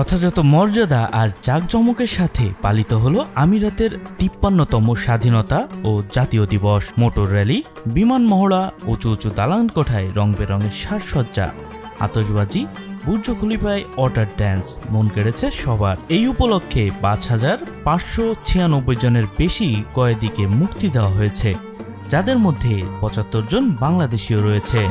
যথাযথ মর্যাদা আর জাঁকজমকের সাথে পালিত হলো আমিরাতের ৫৩তম স্বাধীনতা ও জাতীয় দিবস। মোটর র্যালি, বিমান মহড়া, উঁচু উঁচু দালান কোঠায় রং বেরঙের সাজসজ্জা, আতশবাজি, বুর্জ খলিফায় ওয়াটার ড্যান্স মন কেড়েছে সবার। এই উপলক্ষে ৫,৫৯৬ জনের বেশি কয়েদিকে মুক্তি দেওয়া হয়েছে, যাদের মধ্যে ৭৫ জন বাংলাদেশীয় রয়েছে।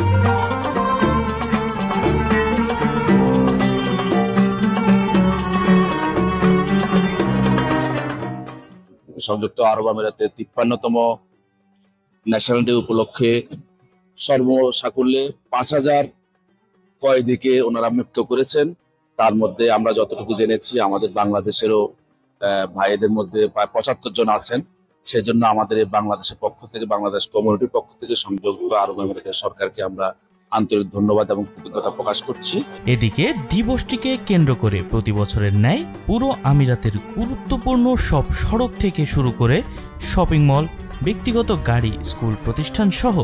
সংযুক্ত আরব আমিরাতের ৫৩তম ন্যাশনাল ডে উপলক্ষে সর্বসাকুল্যে ৫,০০০ কয়েদিকে ওনারা মুক্ত করেছেন। তার মধ্যে আমরা যতটুকু জেনেছি আমাদের বাংলাদেশেরও ভাইদের মধ্যে প্রায় ৭৫ জন আছেন। সেজন্য আমাদের এই বাংলাদেশের পক্ষ থেকে, বাংলাদেশ কমিউনিটির পক্ষ থেকে সংযুক্ত আরব আমিরাতের সরকারকে আমরা আন্তরিক ধন্যবাদ এবং কৃতজ্ঞতা প্রকাশ করছি। এদিকে দিবসটিকে কেন্দ্র করে প্রতি বছরের ন্যায় পুরো আমিরাতের গুরুত্বপূর্ণ সব সড়ক থেকে শুরু করে শপিং মল, ব্যক্তিগত গাড়ি, স্কুল প্রতিষ্ঠান সহ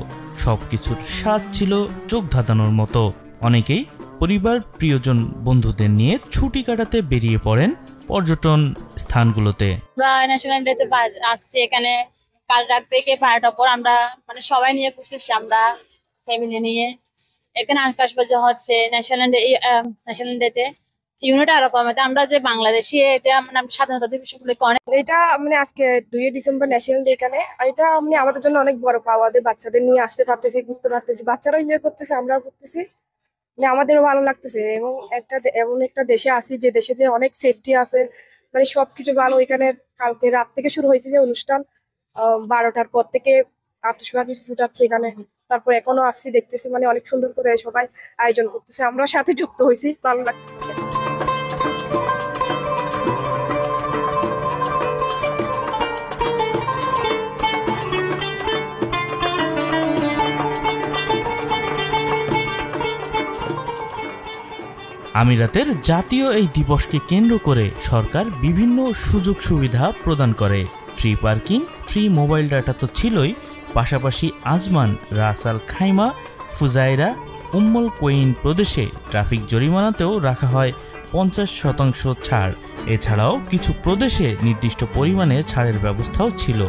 সবকিছুর স্বাদ ছিল চোখ ধাঁধানোর মতো। অনেকেই পরিবার, প্রিয়জন, বন্ধুদের নিয়ে ছুটি কাটাতে বেরিয়ে পড়েন পর্যটন স্থানগুলোতে। ন্যাশনাল ডেতে আসছি এখানে কাল রাত থেকে ১২টার পর আমরা সবাই নিয়ে বসেছি, আমরা ফ্যামিলি নিয়ে এখানে আকাশবাজি হচ্ছে ন্যাশনাল ডেতে ইউনিট আরব আমিরাতে। আমরা যে বাংলাদেশি, এটা স্বাধীনতা দিবস উপলক্ষে অনেক, এটা আজকে ২ ডিসেম্বর ন্যাশনাল ডে। এখানে এটা আমাদের জন্য অনেক বড় পাওয়া। বাচ্চাদের নিয়ে আসতে পারতেছি, ঘুরতে পারতেছি, বাচ্চারাও এনজয় করতেছে, আমরাও করতেছি, আমাদেরও ভালো লাগতেছে। এবং এমন একটা দেশে আসি যে দেশে যে অনেক সেফটি আছে, সবকিছু ভালো। এখানে কালকে রাত থেকে শুরু হয়েছে যে অনুষ্ঠান, ১২টার পর থেকে আতশবাজি ফুটাচ্ছে এখানে। তারপর এখনো আসছি, দেখতেছি অনেক সুন্দর করে সবাই আয়োজন করতেছে, আমরাও সাথে যুক্ত হয়েছি, ভালো লাগতেছে। আমিরাতের জাতীয় এই দিবসকে কেন্দ্র করে সরকার বিভিন্ন সুযোগ সুবিধা প্রদান করে। Free parking, free mobile data তো ছিলই, পাশাপাশি আজমান, রাস আল খাইমা, ফুজাইরা, উম্মুল কোইন প্রদেশে ট্রাফিক জরিমানাতেও রাখা হয় ৫০% ছাড়। এছাড়াও কিছু প্রদেশে নির্দিষ্ট পরিমাণে ছাড়ের ব্যবস্থাও ছিল।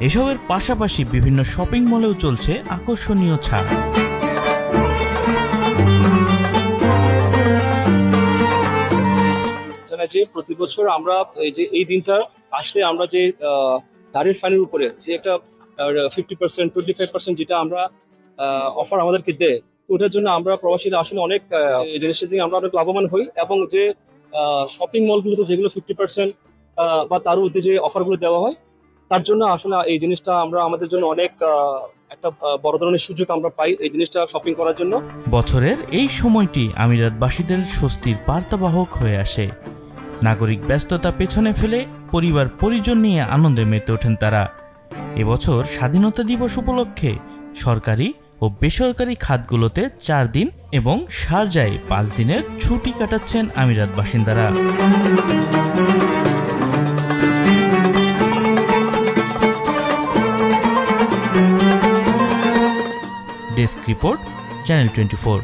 এসবের পাশাপাশি বিভিন্ন শপিং মলেও চলছে আকর্ষণীয় ছাড়। যে প্রতি বছর আমরা এই দিনটা আসলে আমরা যে গাড়ির ফাইনের উপরে যে একটা 50%, 25% যেটা আমরা অফার আমাদেরকে দেয়, ওটার জন্য আমরা প্রবাসীরা আসলে অনেক জিনিসের দিকে আমরা অনেক লাভবান হই। এবং যে শপিং মলগুলোতে যেগুলো 50% বা তার মধ্যে যে অফারগুলো দেওয়া হয়, তার জন্য আসলে এই জিনিসটা আমরা আমাদের জন্য অনেক একটা বড় ধরনের সুযোগ আমরা পাই এই জিনিসটা শপিং করার জন্য। বছরের এই সময়টি আমিরাতবাসীদের স্বস্তির বার্তাবাহক হয়ে আসে। নাগরিক ব্যস্ততা পেছনে ফেলে পরিবার পরিজন নিয়ে আনন্দে মেতে ওঠেন তারা। এবছর স্বাধীনতা দিবস উপলক্ষে সরকারি ও বেসরকারি খাতগুলোতে ৪ দিন এবং শারজায় ৫ দিনের ছুটি কাটাচ্ছেন আমিরাত বাসিন্দারা। Desk report, channel 24।